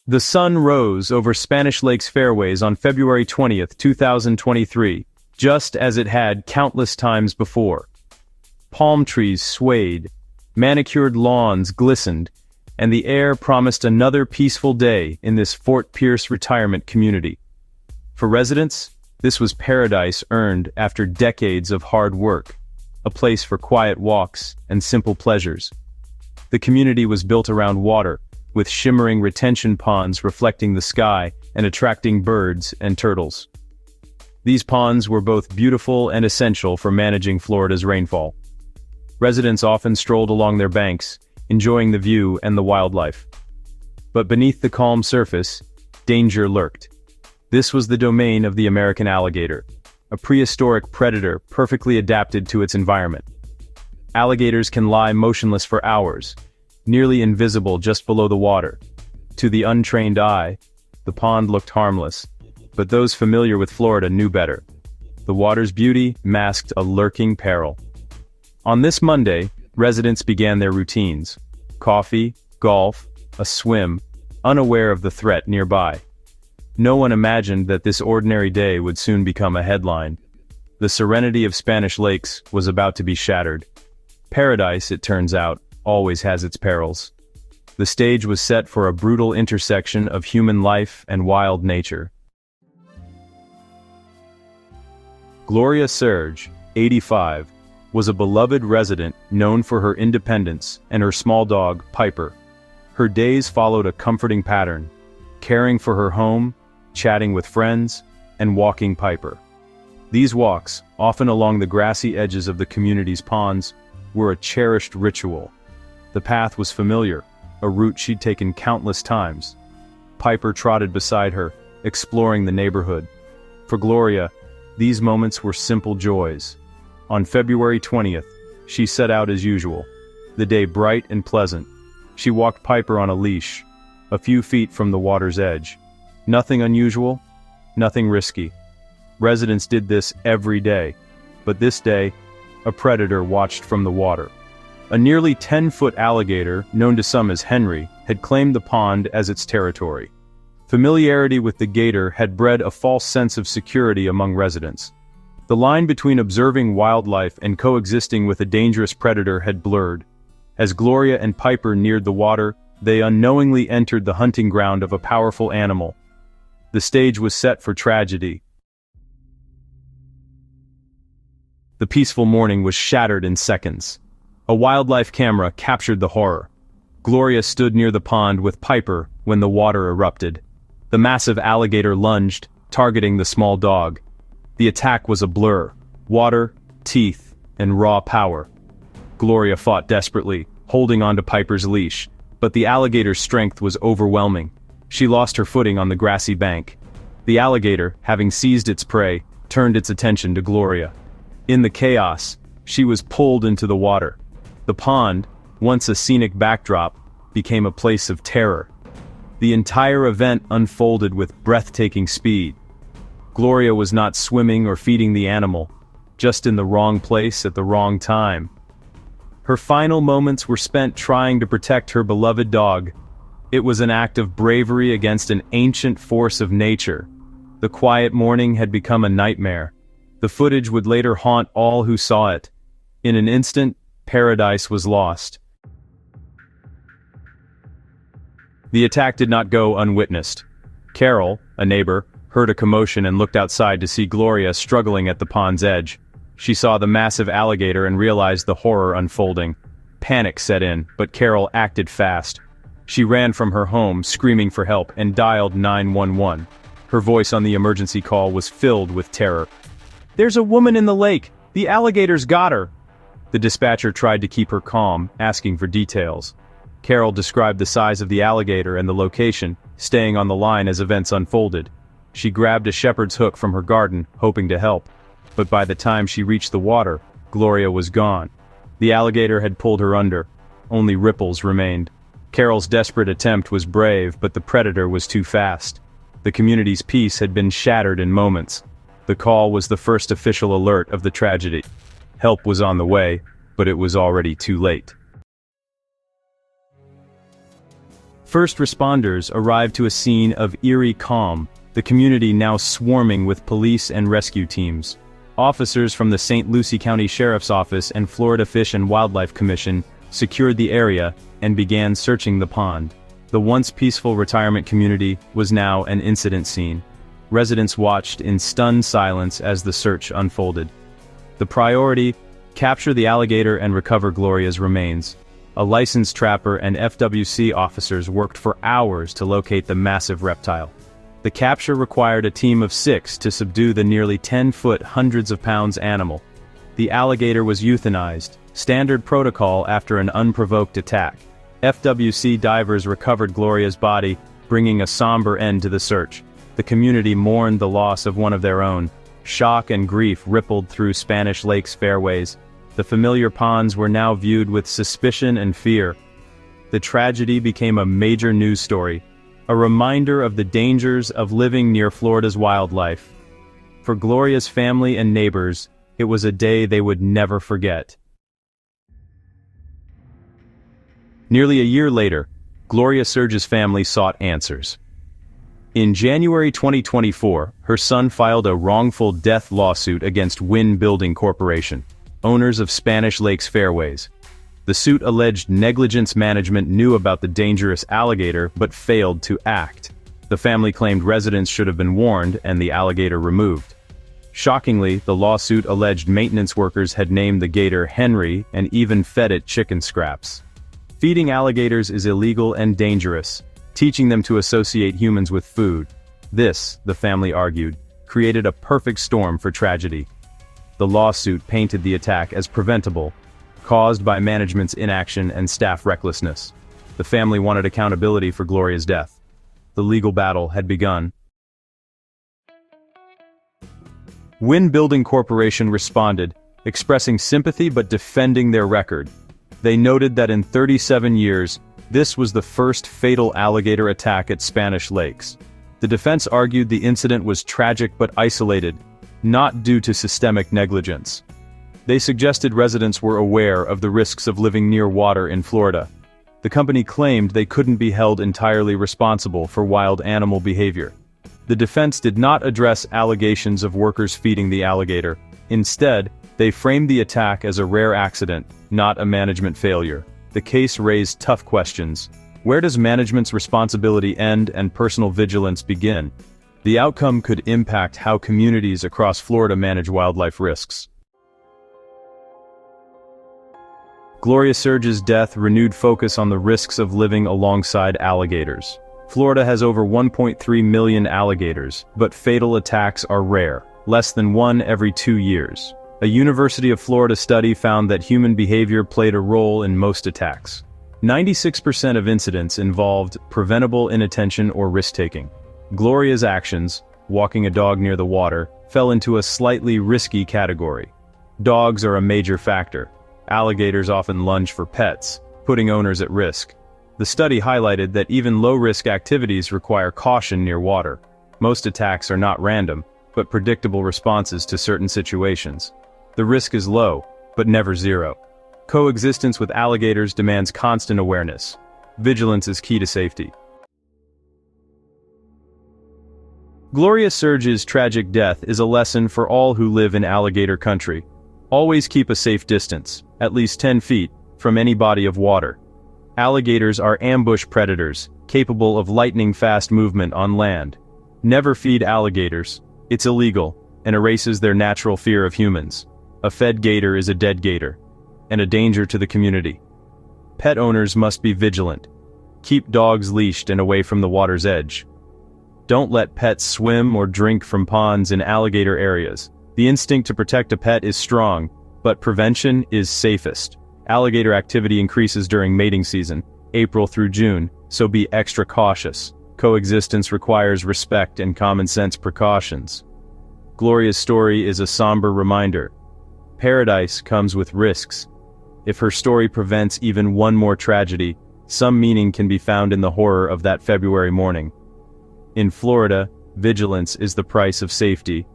The sun rose over Spanish Lake's fairways on February 20th, 2023, just as it had countless times before. Palm trees swayed, manicured lawns glistened, and the air promised another peaceful day in this Fort Pierce retirement community. For residents, this was paradise earned after decades of hard work, a place for quiet walks and simple pleasures. The community was built around water, with shimmering retention ponds reflecting the sky and attracting birds and turtles. These ponds were both beautiful and essential for managing Florida's rainfall. Residents often strolled along their banks, enjoying the view and the wildlife. But beneath the calm surface, danger lurked. This was the domain of the American alligator, a prehistoric predator perfectly adapted to its environment. Alligators can lie motionless for hours, nearly invisible just below the water. To the untrained eye, the pond looked harmless, but those familiar with Florida knew better. The water's beauty masked a lurking peril. On this Monday, residents began their routines: coffee, golf, a swim, unaware of the threat nearby. No one imagined that this ordinary day would soon become a headline. The serenity of Spanish lakes was about to be shattered. Paradise, it turns out, always has its perils. The stage was set for a brutal intersection of human life and wild nature. Gloria Serge, 85, was a beloved resident known for her independence and her small dog, Piper. Her days followed a comforting pattern: caring for her home, chatting with friends, and walking Piper. These walks, often along the grassy edges of the community's ponds, were a cherished ritual. The path was familiar, a route she'd taken countless times. Piper trotted beside her, exploring the neighborhood. For Gloria, these moments were simple joys. On February 20th, she set out as usual, the day bright and pleasant. She walked Piper on a leash, a few feet from the water's edge. Nothing unusual, nothing risky. Residents did this every day, but this day, a predator watched from the water. A nearly 10-foot alligator, known to some as Henry, had claimed the pond as its territory. Familiarity with the gator had bred a false sense of security among residents. The line between observing wildlife and coexisting with a dangerous predator had blurred. As Gloria and Piper neared the water, they unknowingly entered the hunting ground of a powerful animal. The stage was set for tragedy. The peaceful morning was shattered in seconds. A wildlife camera captured the horror. Gloria stood near the pond with Piper when the water erupted. The massive alligator lunged, targeting the small dog. The attack was a blur: water, teeth, and raw power. Gloria fought desperately, holding onto Piper's leash, but the alligator's strength was overwhelming. She lost her footing on the grassy bank. The alligator, having seized its prey, turned its attention to Gloria. In the chaos, she was pulled into the water. The pond, once a scenic backdrop, became a place of terror. The entire event unfolded with breathtaking speed. Gloria was not swimming or feeding the animal, just in the wrong place at the wrong time. Her final moments were spent trying to protect her beloved dog. It was an act of bravery against an ancient force of nature. The quiet morning had become a nightmare. The footage would later haunt all who saw it. In an instant, paradise was lost. The attack did not go unwitnessed. Carol, a neighbor, heard a commotion and looked outside to see Gloria struggling at the pond's edge. She saw the massive alligator and realized the horror unfolding. Panic set in, but Carol acted fast. She ran from her home, screaming for help, and dialed 911. Her voice on the emergency call was filled with terror. "There's a woman in the lake! The alligator's got her!" The dispatcher tried to keep her calm, asking for details. Carol described the size of the alligator and the location, staying on the line as events unfolded. She grabbed a shepherd's hook from her garden, hoping to help. But by the time she reached the water, Gloria was gone. The alligator had pulled her under. Only ripples remained. Carol's desperate attempt was brave, but the predator was too fast. The community's peace had been shattered in moments. The call was the first official alert of the tragedy. Help was on the way, but it was already too late. First responders arrived to a scene of eerie calm, the community now swarming with police and rescue teams. Officers from the St. Lucie County Sheriff's Office and Florida Fish and Wildlife Commission secured the area and began searching the pond. The once peaceful retirement community was now an incident scene. Residents watched in stunned silence as the search unfolded. The priority: capture the alligator and recover Gloria's remains. A licensed trapper and FWC officers worked for hours to locate the massive reptile. The capture required a team of 6 to subdue the nearly 10-foot, hundreds of pounds animal. The alligator was euthanized, standard protocol after an unprovoked attack. FWC divers recovered Gloria's body, bringing a somber end to the search. The community mourned the loss of one of their own. Shock and grief rippled through Spanish Lake's fairways. The familiar ponds were now viewed with suspicion and fear. The tragedy became a major news story, a reminder of the dangers of living near Florida's wildlife. For Gloria's family and neighbors, it was a day they would never forget. Nearly a year later, Gloria Serge's family sought answers. In January 2024, her son filed a wrongful death lawsuit against Wynn Building Corporation, owners of Spanish Lake's fairways. The suit alleged negligence management knew about the dangerous alligator but failed to act. The family claimed residents should have been warned and the alligator removed. Shockingly, the lawsuit alleged maintenance workers had named the gator Henry and even fed it chicken scraps. Feeding alligators is illegal and dangerous, teaching them to associate humans with food. This, the family argued, created a perfect storm for tragedy. The lawsuit painted the attack as preventable, caused by management's inaction and staff recklessness. The family wanted accountability for Gloria's death. The legal battle had begun. Wynn Building Corporation responded, expressing sympathy but defending their record. They noted that in 37 years, this was the first fatal alligator attack at Spanish Lakes. The defense argued the incident was tragic but isolated, not due to systemic negligence. They suggested residents were aware of the risks of living near water in Florida. The company claimed they couldn't be held entirely responsible for wild animal behavior. The defense did not address allegations of workers feeding the alligator. Instead, they framed the attack as a rare accident, not a management failure. The case raised tough questions. Where does management's responsibility end and personal vigilance begin? The outcome could impact how communities across Florida manage wildlife risks. Gloria Serge's death renewed focus on the risks of living alongside alligators. Florida has over 1.3 million alligators, but fatal attacks are rare, less than 1 every 2 years. A University of Florida study found that human behavior played a role in most attacks. 96% of incidents involved preventable inattention or risk-taking. Gloria's actions, walking a dog near the water, fell into a slightly risky category. Dogs are a major factor. Alligators often lunge for pets, putting owners at risk. The study highlighted that even low-risk activities require caution near water. Most attacks are not random, but predictable responses to certain situations. The risk is low, but never zero. Coexistence with alligators demands constant awareness. Vigilance is key to safety. Gloria Serge's tragic death is a lesson for all who live in alligator country. Always keep a safe distance, at least 10 feet, from any body of water. Alligators are ambush predators, capable of lightning-fast movement on land. Never feed alligators. It's illegal, and erases their natural fear of humans. A fed gator is a dead gator, and a danger to the community. Pet owners must be vigilant. Keep dogs leashed and away from the water's edge. Don't let pets swim or drink from ponds in alligator areas. The instinct to protect a pet is strong, but prevention is safest. Alligator activity increases during mating season, April through June, so be extra cautious. Coexistence requires respect and common-sense precautions. Gloria's story is a somber reminder. Paradise comes with risks. If her story prevents even one more tragedy, some meaning can be found in the horror of that February morning. In Florida, vigilance is the price of safety,